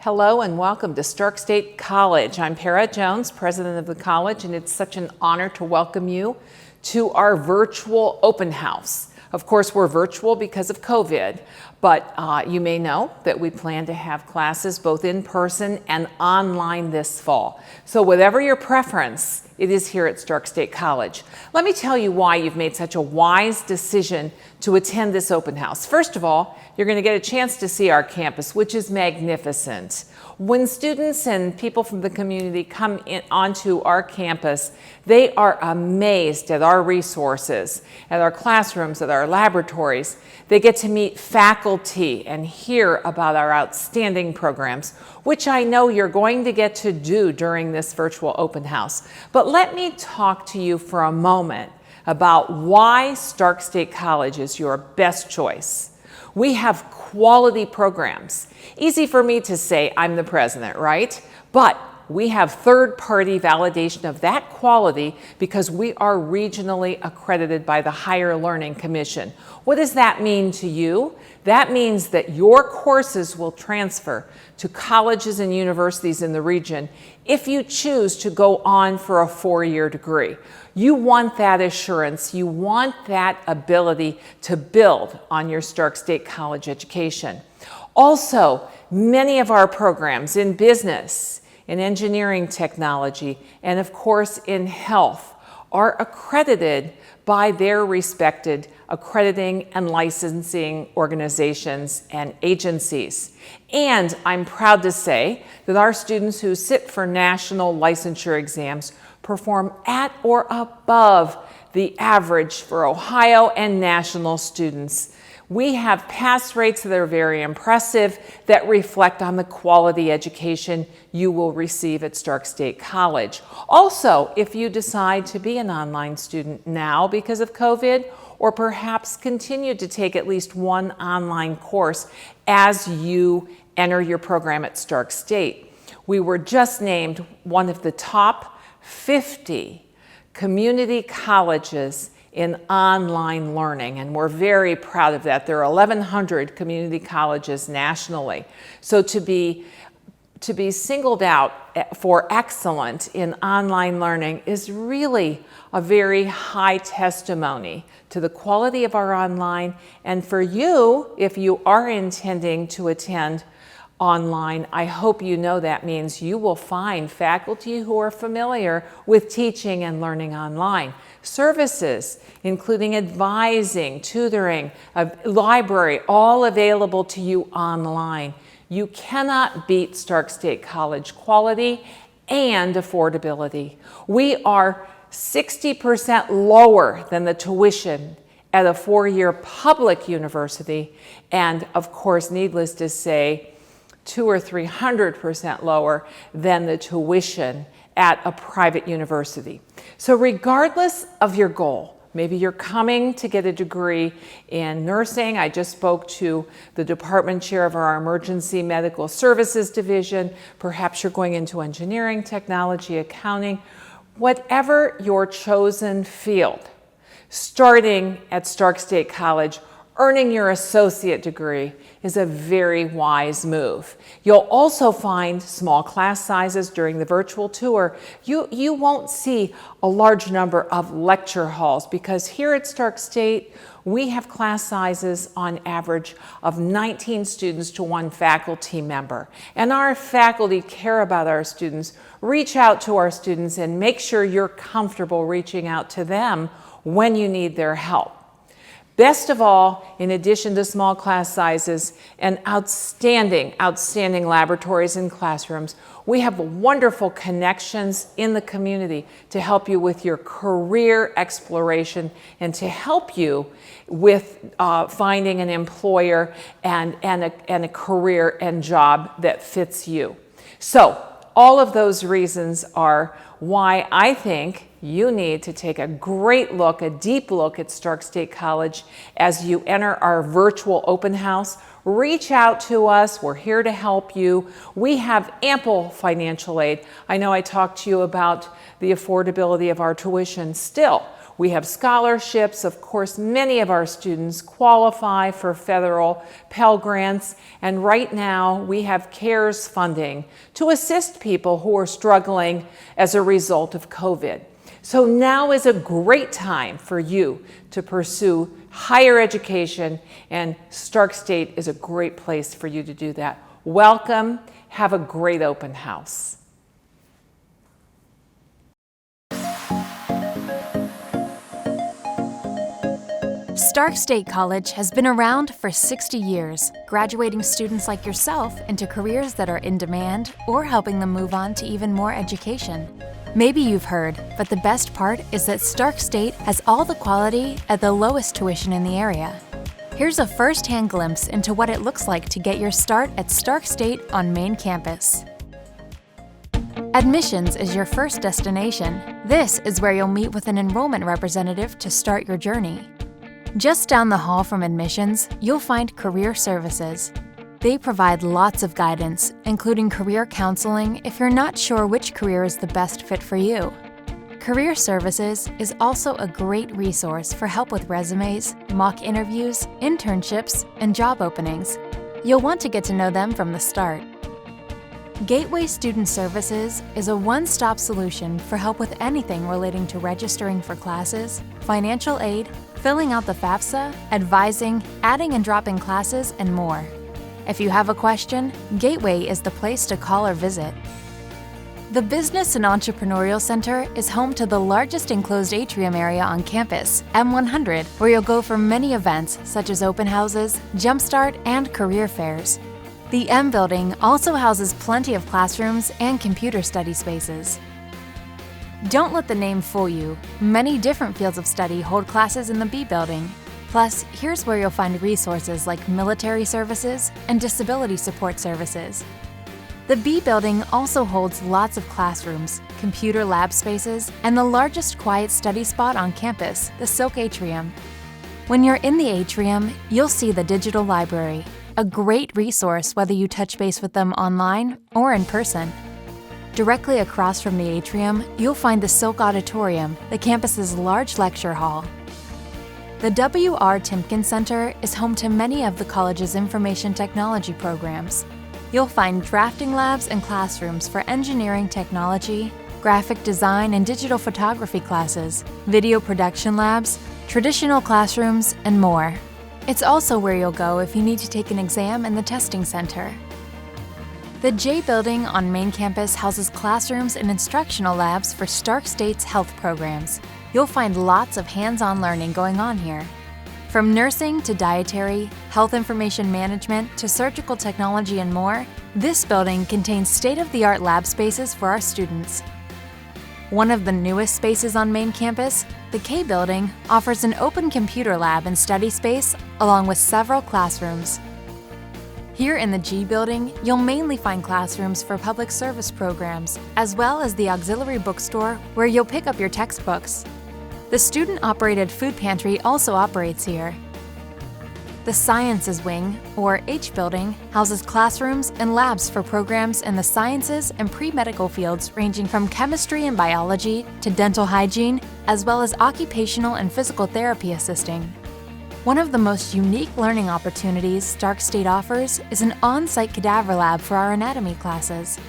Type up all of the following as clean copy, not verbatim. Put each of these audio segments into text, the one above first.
Hello and welcome to Stark State College. I'm Para Jones, president of the college, and it's such an honor to welcome you to our virtual open house. Of course, we're virtual because of COVID, but you may know that we plan to have classes both in person and online this fall. So whatever your preference, it is here at Stark State College. Let me tell you why you've made such a wise decision to attend this open house. First of all, you're going to get a chance to see our campus, which is magnificent. When students and people from the community come onto our campus, they are amazed at our resources, at our classrooms, at our laboratories. They get to meet faculty and hear about our outstanding programs, which I know you're going to get to do during this virtual open house. But let me talk to you for a moment about why Stark State College is your best choice. We have quality programs. Easy for me to say, I'm the president, right? But we have third-party validation of that quality because we are regionally accredited by the Higher Learning Commission. What does that mean to you? That means that your courses will transfer to colleges and universities in the region if you choose to go on for a 4-year degree. You want that assurance. You want that ability to build on your Stark State College education. Also, many of our programs in business, in engineering technology, and of course in health are accredited by their respected accrediting and licensing organizations and agencies. And I'm proud to say that our students who sit for national licensure exams perform at or above the average for Ohio and national students. We have pass rates that are very impressive that reflect on the quality education you will receive at Stark State College. Also, if you decide to be an online student now because of COVID, or perhaps continue to take at least one online course as you enter your program at Stark State, we were just named one of the top 50 community colleges in online learning, and we're very proud of that. There are 1,100 community colleges nationally. So to be singled out for excellence in online learning is really a very high testimony to the quality of our online. And for you, if you are intending to attend online, I hope you know that means you will find faculty who are familiar with teaching and learning online. Services, including advising, tutoring, a library, all available to you online. You cannot beat Stark State College quality and affordability. We are 60% lower than the tuition at a 4-year public university, and of course, needless to say, 200 or 300% lower than the tuition at a private university. So regardless of your goal, maybe you're coming to get a degree in nursing. I just spoke to the department chair of our emergency medical services division. Perhaps you're going into engineering, technology, accounting. Whatever your chosen field, starting at Stark State College, earning your associate degree is a very wise move. You'll also find small class sizes during the virtual tour. You won't see a large number of lecture halls because here at Stark State, we have class sizes on average of 19 students to 1 faculty member. And our faculty care about our students, reach out to our students, and make sure you're comfortable reaching out to them when you need their help. Best of all, in addition to small class sizes and outstanding laboratories and classrooms, we have wonderful connections in the community to help you with your career exploration and to help you with finding an employer and a career and job that fits you. So all of those reasons are why I think you need to take a great look, a deep look at Stark State College as you enter our virtual open house. Reach out to us. We're here to help you. We have ample financial aid. I know I talked to you about the affordability of our tuition. Still, We have scholarships. Of course, many of our students qualify for federal Pell Grants, and right now we have CARES funding to assist people who are struggling as a result of COVID. So now is a great time for you to pursue higher education, and Stark State is a great place for you to do that. Welcome. Have a great open house. Stark State College has been around for 60 years, graduating students like yourself into careers that are in demand or helping them move on to even more education. Maybe you've heard, but the best part is that Stark State has all the quality at the lowest tuition in the area. Here's a first-hand glimpse into what it looks like to get your start at Stark State on main campus. Admissions is your first destination. This is where you'll meet with an enrollment representative to start your journey. Just down the hall from admissions, you'll find Career Services. They provide lots of guidance, including career counseling if you're not sure which career is the best fit for you. Career Services is also a great resource for help with resumes, mock interviews, internships, and job openings. You'll want to get to know them from the start. Gateway Student Services is a one-stop solution for help with anything relating to registering for classes, financial aid, filling out the FAFSA, advising, adding and dropping classes, and more. If you have a question, Gateway is the place to call or visit. The Business and Entrepreneurial Center is home to the largest enclosed atrium area on campus, M100, where you'll go for many events such as open houses, Jumpstart, and career fairs. The M building also houses plenty of classrooms and computer study spaces. Don't let the name fool you. Many different fields of study hold classes in the B building. Plus, here's where you'll find resources like military services and disability support services. The B building also holds lots of classrooms, computer lab spaces, and the largest quiet study spot on campus, the Silk Atrium. When you're in the atrium, you'll see the digital library, a great resource whether you touch base with them online or in person. Directly across from the atrium, you'll find the Silk Auditorium, the campus's large lecture hall. The W.R. Timken Center is home to many of the college's information technology programs. You'll find drafting labs and classrooms for engineering technology, graphic design and digital photography classes, video production labs, traditional classrooms, and more. It's also where you'll go if you need to take an exam in the testing center. The J building on main campus houses classrooms and instructional labs for Stark State's health programs. You'll find lots of hands-on learning going on here. From nursing to dietary, health information management to surgical technology and more, this building contains state-of-the-art lab spaces for our students. One of the newest spaces on main campus, the K building, offers an open computer lab and study space along with several classrooms. Here in the G building, you'll mainly find classrooms for public service programs, as well as the auxiliary bookstore where you'll pick up your textbooks. The student-operated food pantry also operates here. The Sciences Wing, or H building, houses classrooms and labs for programs in the sciences and pre-medical fields ranging from chemistry and biology to dental hygiene, as well as occupational and physical therapy assisting. One of the most unique learning opportunities Stark State offers is an on-site cadaver lab for our anatomy classes.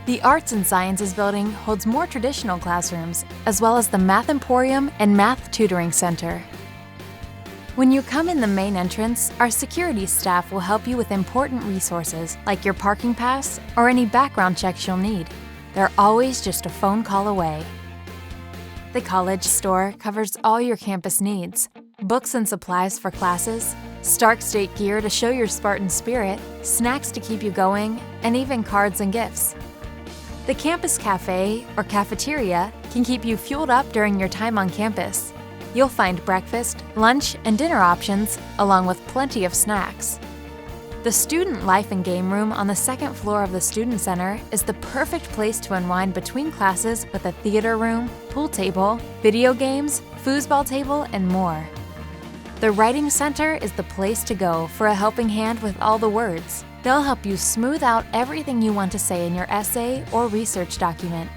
The Arts and Sciences building holds more traditional classrooms, as well as the Math Emporium and Math Tutoring Center. When you come in the main entrance, our security staff will help you with important resources like your parking pass or any background checks you'll need. They're always just a phone call away. The college store covers all your campus needs: books and supplies for classes, Stark State gear to show your Spartan spirit, snacks to keep you going, and even cards and gifts. The campus cafe, or cafeteria, can keep you fueled up during your time on campus. You'll find breakfast, lunch, and dinner options, along with plenty of snacks. The Student Life and Game Room on the second floor of the Student Center is the perfect place to unwind between classes with a theater room, pool table, video games, foosball table, and more. The Writing Center is the place to go for a helping hand with all the words. They'll help you smooth out everything you want to say in your essay or research document.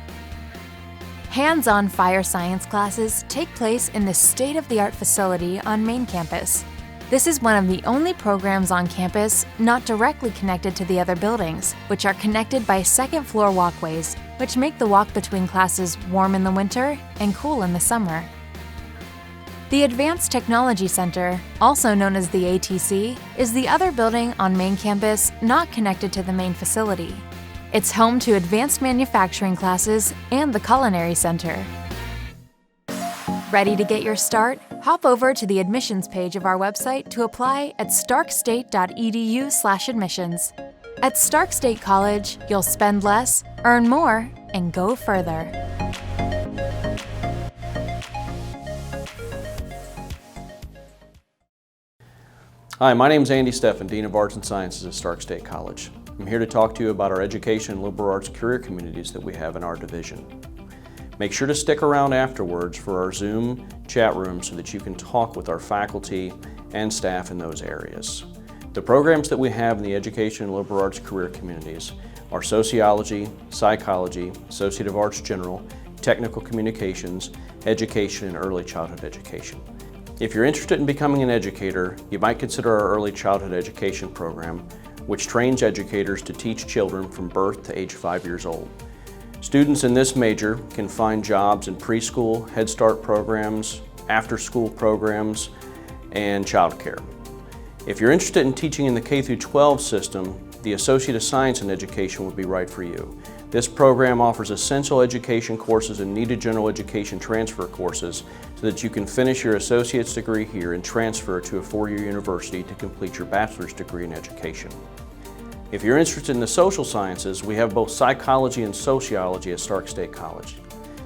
Hands-on fire science classes take place in the state-of-the-art facility on main campus. This is one of the only programs on campus not directly connected to the other buildings, which are connected by second-floor walkways, which make the walk between classes warm in the winter and cool in the summer. The Advanced Technology Center, also known as the ATC, is the other building on main campus not connected to the main facility. It's home to advanced manufacturing classes and the Culinary Center. Ready to get your start? Hop over to the admissions page of our website to apply at starkstate.edu/admissions. At Stark State College, you'll spend less, earn more, and go further. Hi, my name is Andy Steffen, Dean of Arts and Sciences at Stark State College. I'm here to talk to you about our education and liberal arts career communities that we have in our division. Make sure to stick around afterwards for our Zoom chat room so that you can talk with our faculty and staff in those areas. The programs that we have in the education and liberal arts career communities are sociology, psychology, associative arts general, technical communications, education, and early childhood education. If you're interested in becoming an educator, you might consider our early childhood education program, which trains educators to teach children from birth to age 5 years old. Students in this major can find jobs in preschool, Head Start programs, after-school programs, and childcare. If you're interested in teaching in the K-12 system, the Associate of Science in Education would be right for you. This program offers essential education courses and needed general education transfer courses so that you can finish your associate's degree here and transfer to a four-year university to complete your bachelor's degree in education. If you're interested in the social sciences, we have both psychology and sociology at Stark State College.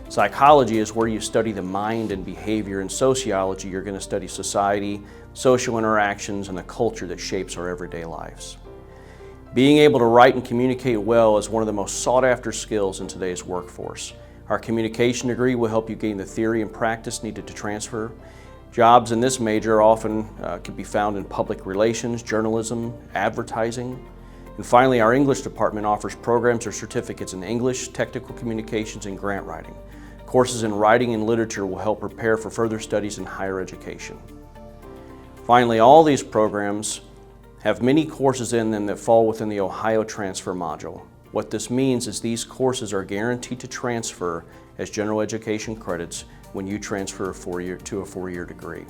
Psychology is where you study the mind and behavior, and sociology, you're going to study society, social interactions, and the culture that shapes our everyday lives. Being able to write and communicate well is one of the most sought-after skills in today's workforce. Our communication degree will help you gain the theory and practice needed to transfer. Jobs in this major often can be found in public relations, journalism, advertising. And finally, our English department offers programs or certificates in English, technical communications, and grant writing. Courses in writing and literature will help prepare for further studies in higher education. Finally, all these programs have many courses in them that fall within the Ohio Transfer module. What this means is these courses are guaranteed to transfer as general education credits when you transfer to a four-year degree.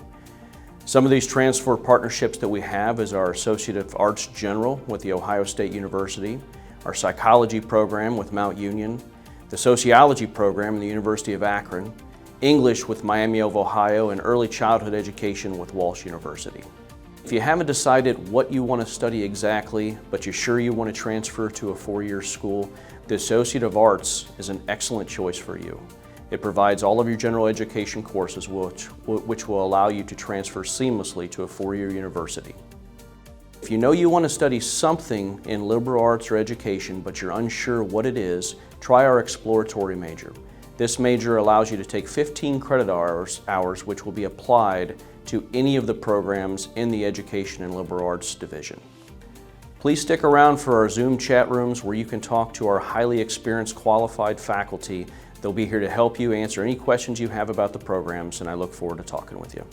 Some of these transfer partnerships that we have is our Associate Arts General with The Ohio State University, our psychology program with Mount Union, the sociology program in the University of Akron, English with Miami of Ohio, and early childhood education with Walsh University. If you haven't decided what you want to study exactly, but you're sure you want to transfer to a four-year school, the Associate of Arts is an excellent choice for you. It provides all of your general education courses which will allow you to transfer seamlessly to a four-year university. If you know you want to study something in liberal arts or education, but you're unsure what it is, try our exploratory major. This major allows you to take 15 credit hours which will be applied to any of the programs in the Education and Liberal Arts Division. Please stick around for our Zoom chat rooms where you can talk to our highly experienced, qualified faculty. They'll be here to help you answer any questions you have about the programs, and I look forward to talking with you.